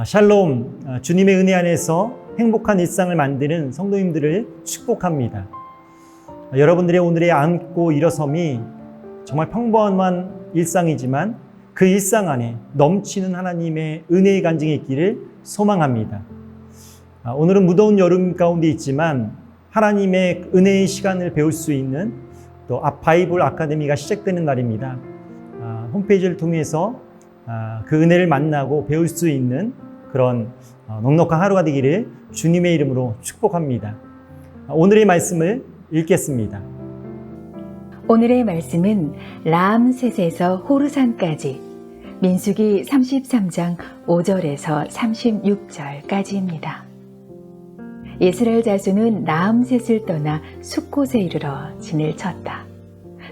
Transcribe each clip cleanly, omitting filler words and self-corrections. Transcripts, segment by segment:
샬롬, 주님의 은혜 안에서 행복한 일상을 만드는 성도님들을 축복합니다. 여러분들의 오늘의 앉고 일어섬이 정말 평범한 일상이지만 그 일상 안에 넘치는 하나님의 은혜의 간증이 있기를 소망합니다. 오늘은 무더운 여름 가운데 있지만 하나님의 은혜의 시간을 배울 수 있는 또 바이블 아카데미가 시작되는 날입니다. 홈페이지를 통해서 그 은혜를 만나고 배울 수 있는 그런 넉넉한 하루가 되기를 주님의 이름으로 축복합니다. 오늘의 말씀을 읽겠습니다. 오늘의 말씀은 라암셋에서 호르산까지 민수기 33장 5절에서 36절까지입니다. 이스라엘 자손은 라암셋을 떠나 숫곳에 이르러 진을 쳤다.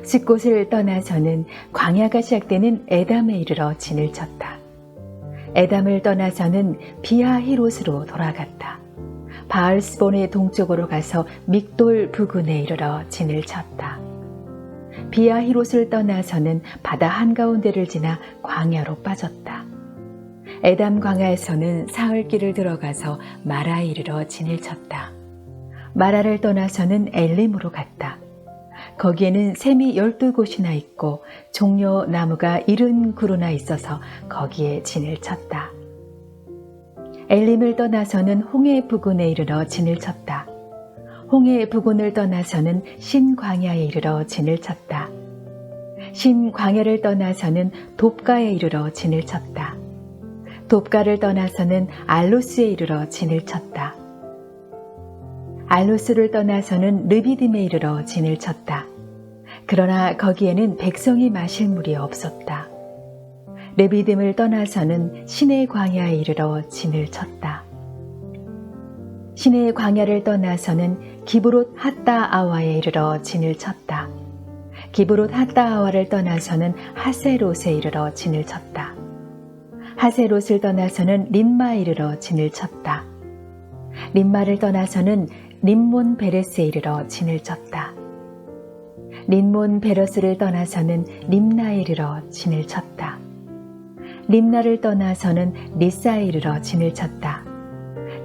숫곳을 떠나서는 광야가 시작되는 에담에 이르러 진을 쳤다. 에담을 떠나서는 비하히롯으로 돌아갔다. 바알스본의 동쪽으로 가서 믹돌 부근에 이르러 진을 쳤다. 비하히롯을 떠나서는 바다 한가운데를 지나 광야로 빠졌다. 에담 광야에서는 사흘길을 들어가서 마라에 이르러 진을 쳤다. 마라를 떠나서는 엘림으로 갔다. 거기에는 샘이 12곳이나 있고 종려 나무가 70그루나 있어서 거기에 진을 쳤다. 엘림을 떠나서는 홍해 부근에 이르러 진을 쳤다. 홍해 부근을 떠나서는 신광야에 이르러 진을 쳤다. 신광야를 떠나서는 돕가에 이르러 진을 쳤다. 돕가를 떠나서는 알로스에 이르러 진을 쳤다. 알로스를 떠나서는 르비딤에 이르러 진을 쳤다. 그러나 거기에는 백성이 마실 물이 없었다. 르비딤을 떠나서는 신의 광야에 이르러 진을 쳤다. 신의 광야를 떠나서는 기브롯 핫다아와에 이르러 진을 쳤다. 기브롯 핫다아와를 떠나서는 하세롯에 이르러 진을 쳤다. 하세롯을 떠나서는 림마에 이르러 진을 쳤다. 림마를 떠나서는 림몬 베레스에 이르러 진을 쳤다. 림몬 베레스를 떠나서는 림나에 이르러 진을 쳤다. 림나를 떠나서는 리사에 이르러 진을 쳤다.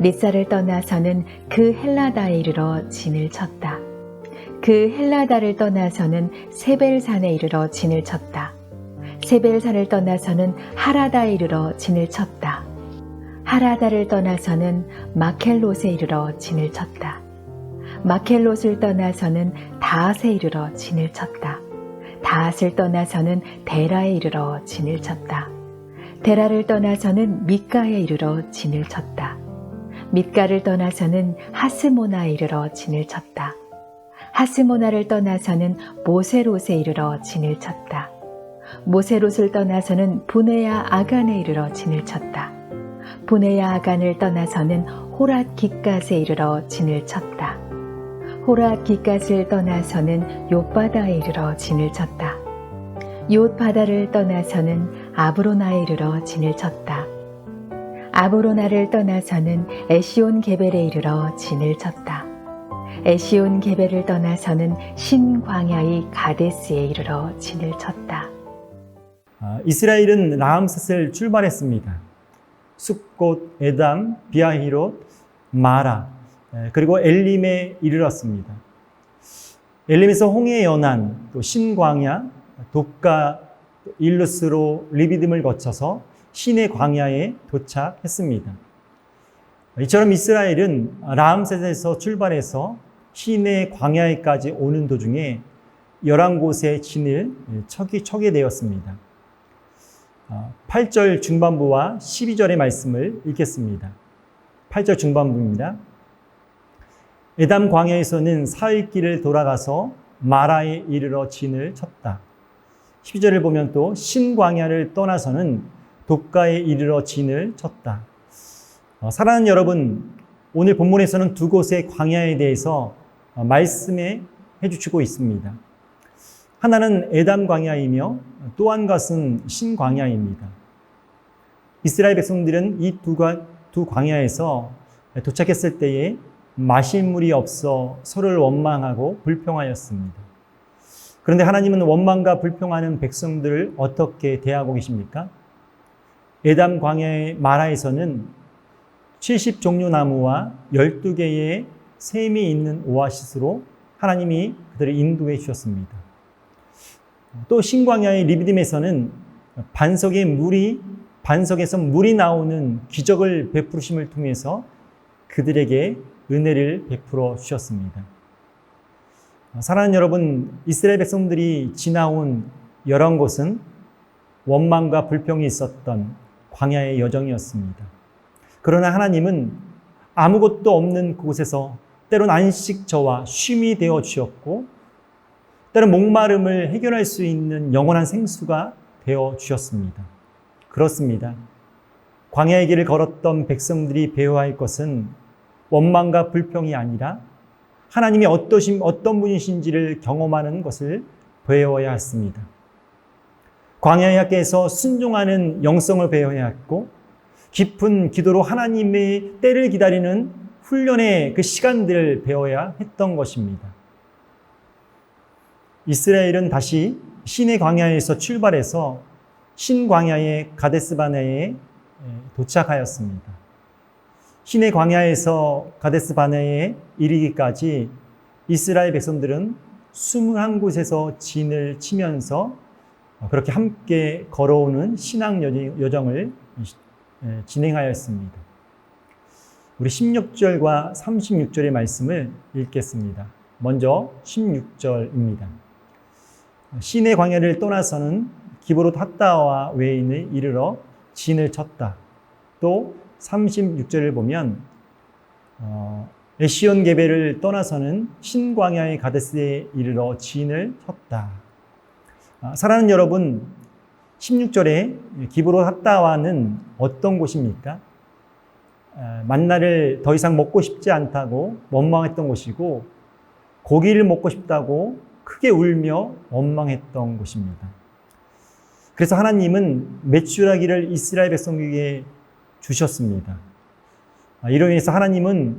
리사를 떠나서는 그 헬라다에 이르러 진을 쳤다. 그 헬라다를 떠나서는 세벨산에 이르러 진을 쳤다. 세벨산을 떠나서는 하라다에 이르러 진을 쳤다. 하라다를 떠나서는 마켈롯에 이르러 진을 쳤다. 마켈롯을 떠나서는 다앗에 이르러 진을 쳤다. 다앗을 떠나서는 데라에 이르러 진을 쳤다. 데라를 떠나서는 밑가에 이르러 진을 쳤다. 밑가를 떠나서는 하스모나에 이르러 진을 쳤다. 하스모나를 떠나서는 모세롯에 이르러 진을 쳤다. 모세롯을 떠나서는 부네야 아간에 이르러 진을 쳤다. 부네야 아간을 떠나서는 호랏 깃갓에 이르러 진을 쳤다. 호랏 깃갓을 떠나서는 욤바다에 이르러 진을 쳤다. 욤바다를 떠나서는 아브로나에 이르러 진을 쳤다. 아브로나를 떠나서는 에시온 게벨에 이르러 진을 쳤다. 에시온 게벨을 떠나서는 신광야의 가데스에 이르러 진을 쳤다. 이스라엘은 라암셋을 출발했습니다. 숫곳, 에담, 비하히롯, 마라, 그리고 엘림에 이르렀습니다. 엘림에서 홍해 연안, 또 신광야, 돕가, 일루스로 르비딤을 거쳐서 신의 광야에 도착했습니다. 이처럼 이스라엘은 라암셋에서 출발해서 신의 광야에까지 오는 도중에 11곳의 진을 쳐게 되었습니다. 8절 중반부와 12절의 말씀을 읽겠습니다. 8절 중반부입니다. 에담 광야에서는 사흘길을 돌아가서 마라에 이르러 진을 쳤다. 12절을 보면 또 신광야를 떠나서는 돕가에 이르러 진을 쳤다. 사랑하는 여러분, 오늘 본문에서는 두 곳의 광야에 대해서 말씀해 주시고 있습니다. 하나는 에담 광야이며 또 한 것은 신광야입니다. 이스라엘 백성들은 이 두 광야에서 도착했을 때에 마실 물이 없어 서로를 원망하고 불평하였습니다. 그런데 하나님은 원망과 불평하는 백성들을 어떻게 대하고 계십니까? 에담 광야의 마라에서는 70종류 나무와 12개의 샘이 있는 오아시스로 하나님이 그들을 인도해 주셨습니다. 또 신광야의 리비딤에서는 반석에서 물이 나오는 기적을 베푸심을 통해서 그들에게 은혜를 베풀어 주셨습니다. 사랑하는 여러분, 이스라엘 백성들이 지나온 여러 곳은 원망과 불평이 있었던 광야의 여정이었습니다. 그러나 하나님은 아무것도 없는 그곳에서 때론 안식처와 쉼이 되어 주셨고, 때론 목마름을 해결할 수 있는 영원한 생수가 되어 주셨습니다. 그렇습니다. 광야의 길을 걸었던 백성들이 배워야 할 것은 원망과 불평이 아니라 하나님이 어떤 분이신지를 경험하는 것을 배워야 했습니다. 광야의 학교에서 순종하는 영성을 배워야 했고, 깊은 기도로 하나님의 때를 기다리는 훈련의 그 시간들을 배워야 했던 것입니다. 이스라엘은 다시 신의 광야에서 출발해서 신광야의 가데스바네에 도착하였습니다. 신의 광야에서 가데스바네에 이르기까지 이스라엘 백성들은 21곳에서 진을 치면서 그렇게 함께 걸어오는 신앙 여정을 진행하였습니다. 우리 16절과 36절의 말씀을 읽겠습니다. 먼저 16절입니다. 신의 광야를 떠나서는 기브롯 핫다와 외인에 이르러 진을 쳤다. 또 36절을 보면 에시온 게벨을 떠나서는 신광야의 가데스에 이르러 진을 쳤다. 사랑하는 여러분, 16절에 기브롯 핫다와는 어떤 곳입니까? 만나를 더 이상 먹고 싶지 않다고 원망했던 곳이고, 고기를 먹고 싶다고 크게 울며 원망했던 곳입니다. 그래서 하나님은 메추라기를 이스라엘 백성에게 주셨습니다. 이로 인해서 하나님은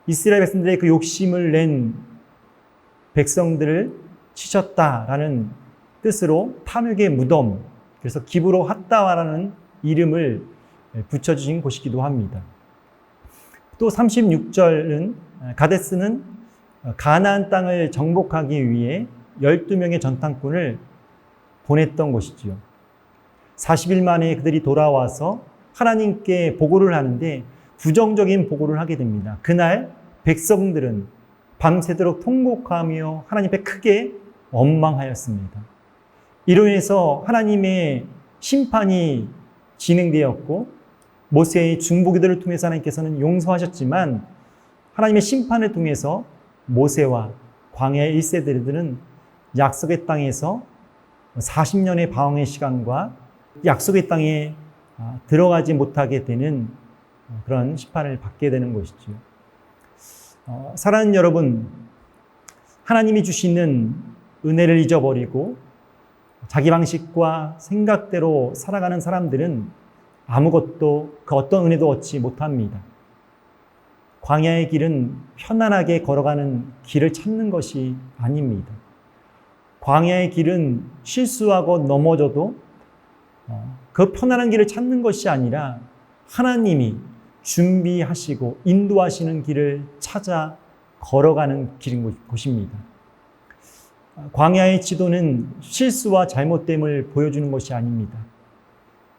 이스라엘 백성들의 그 욕심을 낸 백성들을 치셨다라는 뜻으로 탐욕의 무덤, 그래서 기브롯 핫다와라는 이름을 붙여주신 곳이기도 합니다. 또 36절은 가데스는 가나안 땅을 정복하기 위해 12명의 전탄꾼을 보냈던 곳이지요. 40일 만에 그들이 돌아와서 하나님께 보고를 하는데 부정적인 보고를 하게 됩니다. 그날 백성들은 밤새도록 통곡하며 하나님 앞에 크게 원망하였습니다. 이로 인해서 하나님의 심판이 진행되었고, 모세의 중보기도를 통해서 하나님께서는 용서하셨지만 하나님의 심판을 통해서 모세와 광야의 1세대들은 약속의 땅에서 40년의 방황의 시간과 약속의 땅에 들어가지 못하게 되는 그런 심판을 받게 되는 것이죠. 사랑하는 여러분, 하나님이 주시는 은혜를 잊어버리고 자기 방식과 생각대로 살아가는 사람들은 아무것도 그 어떤 은혜도 얻지 못합니다. 광야의 길은 편안하게 걸어가는 길을 찾는 것이 아닙니다. 광야의 길은 실수하고 넘어져도 그 편안한 길을 찾는 것이 아니라 하나님이 준비하시고 인도하시는 길을 찾아 걸어가는 길인 곳입니다. 광야의 지도는 실수와 잘못됨을 보여주는 것이 아닙니다.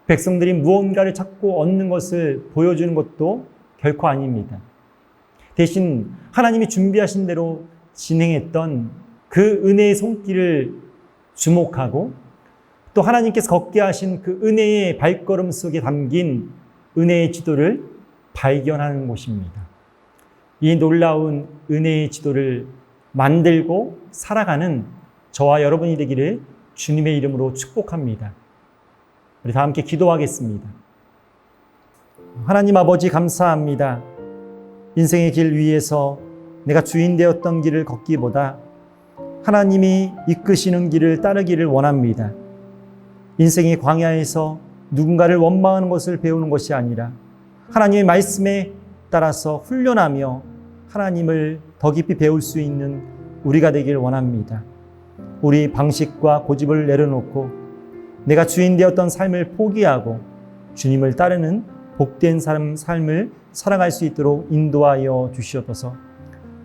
백성들이 무언가를 찾고 얻는 것을 보여주는 것도 결코 아닙니다. 대신 하나님이 준비하신 대로 진행했던 그 은혜의 손길을 주목하고, 또 하나님께서 걷게 하신 그 은혜의 발걸음 속에 담긴 은혜의 지도를 발견하는 곳입니다. 이 놀라운 은혜의 지도를 만들고 살아가는 저와 여러분이 되기를 주님의 이름으로 축복합니다. 우리 다 함께 기도하겠습니다. 하나님 아버지, 감사합니다. 인생의 길 위에서 내가 주인 되었던 길을 걷기보다 하나님이 이끄시는 길을 따르기를 원합니다. 인생의 광야에서 누군가를 원망하는 것을 배우는 것이 아니라 하나님의 말씀에 따라서 훈련하며 하나님을 더 깊이 배울 수 있는 우리가 되길 원합니다. 우리 방식과 고집을 내려놓고 내가 주인 되었던 삶을 포기하고 주님을 따르는 복된 삶을 살아갈 수 있도록 인도하여 주시옵소서.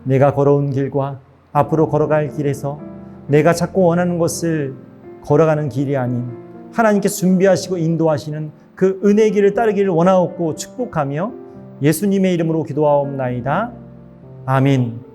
내가 걸어온 길과 앞으로 걸어갈 길에서 내가 찾고 원하는 것을 걸어가는 길이 아닌 하나님께서 준비하시고 인도하시는 그 은혜의 길을 따르기를 원하옵고 축복하며 예수님의 이름으로 기도하옵나이다. 아멘.